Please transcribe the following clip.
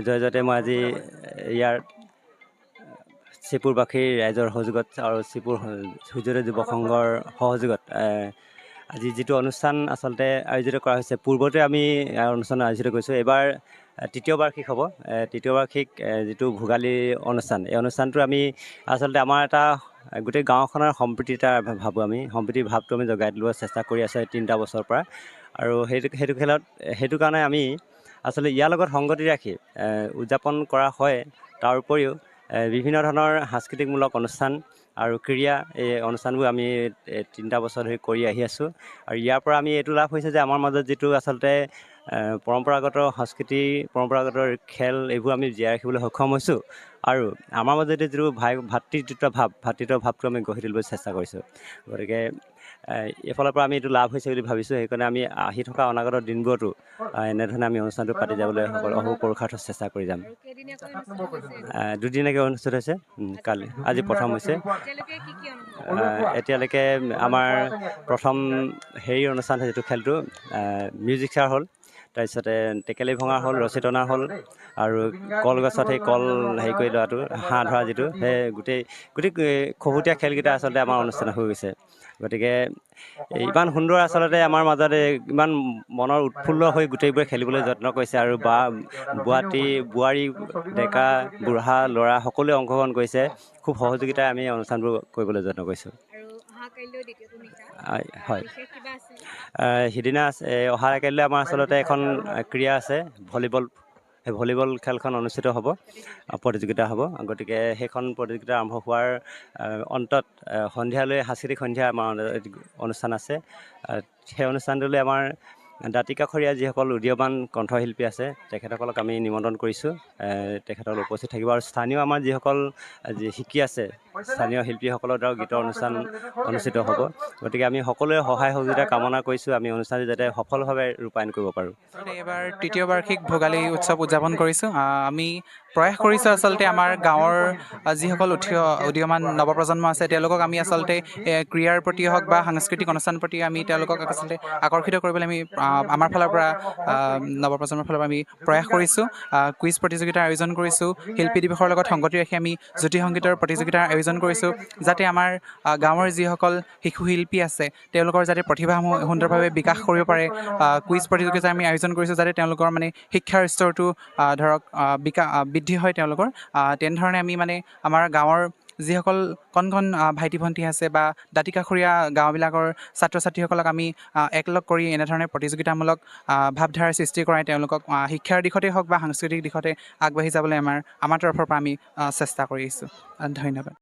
জয়তে মই আজি ইয়াৰ শ্ৰীপুৰবাসীৰ ৰাইজৰ সহযোগত আৰু শ্ৰীপুৰ সূৰ্যোদয় যুৱ সংঘৰ সহযোগত আজি যিটো অনুষ্ঠান আচলতে আয়োজিত কৰা হৈছে, পূৰ্বতে আমি অনুষ্ঠান আয়োজিত কৰিছোঁ। এইবাৰ তৃতীয় বাৰ্ষিক হ'ব। তৃতীয় বাৰ্ষিক যিটো ভোগালী অনুষ্ঠান, এই অনুষ্ঠানটো আমি আচলতে আমাৰ এটা গোটেই গাঁওখনৰ সম্প্ৰীতিৰ ভাবোঁ, আমি সম্প্ৰীতিৰ ভাৱটো আমি জগাই তুলিব চেষ্টা কৰি আছোঁ 3টা বছৰৰ পৰা। আৰু সেইটো কাৰণে আমি আচলতে ইয়াৰ লগত সংগতি ৰাখি উদযাপন কৰা হয়। তাৰ উপৰিও বিভিন্ন ধৰণৰ সাংস্কৃতিকমূলক অনুষ্ঠান আৰু ক্ৰীড়া, এই অনুষ্ঠানবোৰ আমি 3টা বছৰ ধৰি কৰি আহি আছোঁ। আৰু ইয়াৰ পৰা আমি এইটো লাভ হৈছে যে আমাৰ মাজত যিটো আচলতে পৰম্পৰাগত সংস্কৃতি, পৰম্পৰাগত খেল, এইবোৰ আমি জীয়াই ৰাখিবলৈ সক্ষম হৈছোঁ। আৰু আমাৰ মাজত যিটো ভাতৃত্ব ভাৱটো আমি গঢ়ি তুলিবলৈ চেষ্টা কৰিছোঁ। গতিকে এইফালৰ পৰা আমি এইটো লাভ হৈছে বুলি ভাবিছোঁ। সেইকাৰণে আমি আহি থকা অনাগত দিনবোৰতো এনেধৰণে আমি অনুষ্ঠানটো পাতি যাবলৈ অহোপুৰুষাৰ্থ চেষ্টা কৰি যাম। 2দিনীয়াকৈ অনুষ্ঠিত হৈছে। কালি আজি প্ৰথম হৈছে। এতিয়ালৈকে আমাৰ প্ৰথম অনুষ্ঠান যিটো খেলটো মিউজিক চেয়াৰ হ'ল, তাৰপিছতে টেকেলি ভঙা হ'ল, ৰছী টনা হ'ল, আৰু কলগছত সেই কল কৰি লোৱাটো, হাঁহ ধৰা যিটো, সেই গোটেই খহুটীয়া খেলকেইটা আচলতে আমাৰ অনুষ্ঠানত হৈ গৈছে। গতিকে ইমান সুন্দৰ আচলতে আমাৰ মাজত ইমান মনৰ উৎফুল্ল হৈ গোটেইবোৰে খেলিবলৈ যত্ন কৰিছে। আৰু বোৱাৰী, ডেকা, বুঢ়া, ল'ৰা সকলোৱে অংশগ্ৰহণ কৰিছে। খুব সহযোগিতাৰে আমি অনুষ্ঠানবোৰ কৰিবলৈ যত্ন কৰিছোঁ। হয়, সিদিনা অহা কাইলৈ আমাৰ আচলতে এখন ক্ৰীড়া আছে, ভলীবল। সেই ভলীবল খেলখন অনুষ্ঠিত হ'ব, প্ৰতিযোগিতা হ'ব। গতিকে সেইখন প্ৰতিযোগিতা আৰম্ভ হোৱাৰ অন্তত সন্ধিয়ালৈ সাংস্কৃতিক সন্ধ্যা আমাৰ অনুষ্ঠান আছে। সেই অনুষ্ঠানটোলৈ আমাৰ দাঁতিকাষৰীয়া যিসকল উদীয়মান কণ্ঠশিল্পী আছে, তেখেতসকলক আমি নিমন্ত্ৰণ কৰিছোঁ। তেখেতসকল উপস্থিত থাকিব। আৰু স্থানীয় আমাৰ যিসকল শিকি আছে, স্থানীয় শিল্পীসকলৰ দ্বাৰা গীতৰ অনুষ্ঠান অনুষ্ঠিত হ'ব। গতিকে আমি সকলোৱে সহায় সহযোগিতা কামনা কৰিছোঁ, আমি অনুষ্ঠানটো যাতে সফলভাৱে ৰূপায়ণ কৰিব পাৰোঁ। এইবাৰ তৃতীয় বাৰ্ষিক ভোগালী উৎসৱ উদযাপন কৰিছোঁ। আমি প্ৰয়াস কৰিছোঁ আচলতে আমাৰ গাঁৱৰ যিসকল উদীয়মান নৱপ্ৰজন্ম আছে, তেওঁলোকক আমি আচলতে ক্ৰীড়াৰ প্ৰতি হওক বা সাংস্কৃতিক অনুষ্ঠানৰ প্ৰতি আমি তেওঁলোকক আচলতে আকৰ্ষিত কৰিবলৈ আমি আমাৰ ফালৰ পৰা, নৱপ্ৰজন্মৰ ফালৰ পৰা আমি প্ৰয়াস কৰিছোঁ। কুইজ প্ৰতিযোগিতাৰ আয়োজন কৰিছোঁ। শিল্পী দিৱসৰ লগত সংগতি ৰাখি আমি জ্যোতি সংগীতৰ প্ৰতিযোগিতাৰ আয়োজন কৰিছোঁ, যাতে আমাৰ গাঁৱৰ যিসকল শিশু শিল্পী আছে, তেওঁলোকৰ যাতে প্ৰতিভাসমূহ সুন্দৰভাৱে বিকাশ কৰিব পাৰে। কুইজ প্ৰতিযোগিতা আমি আয়োজন কৰিছোঁ, যাতে তেওঁলোকৰ শিক্ষাৰ স্তৰটো বৃদ্ধি হয় তেওঁলোকৰ। তেনেধৰণে আমি আমাৰ গাঁৱৰ যিসকল কণ ভাইটি ভণ্টি আছে বা দাঁতিকাষৰীয়া গাঁওবিলাকৰ ছাত্ৰ ছাত্ৰীসকলক আমি একলগ কৰি এনেধৰণে প্ৰতিযোগিতামূলক ভাৱধাৰাৰ সৃষ্টি কৰাই তেওঁলোকক শিক্ষাৰ দিশতে হওক বা সাংস্কৃতিক দিশতে আগবাঢ়ি যাবলৈ আমাৰ তৰফৰ পৰা আমি চেষ্টা কৰি আহিছোঁ। ধন্যবাদ।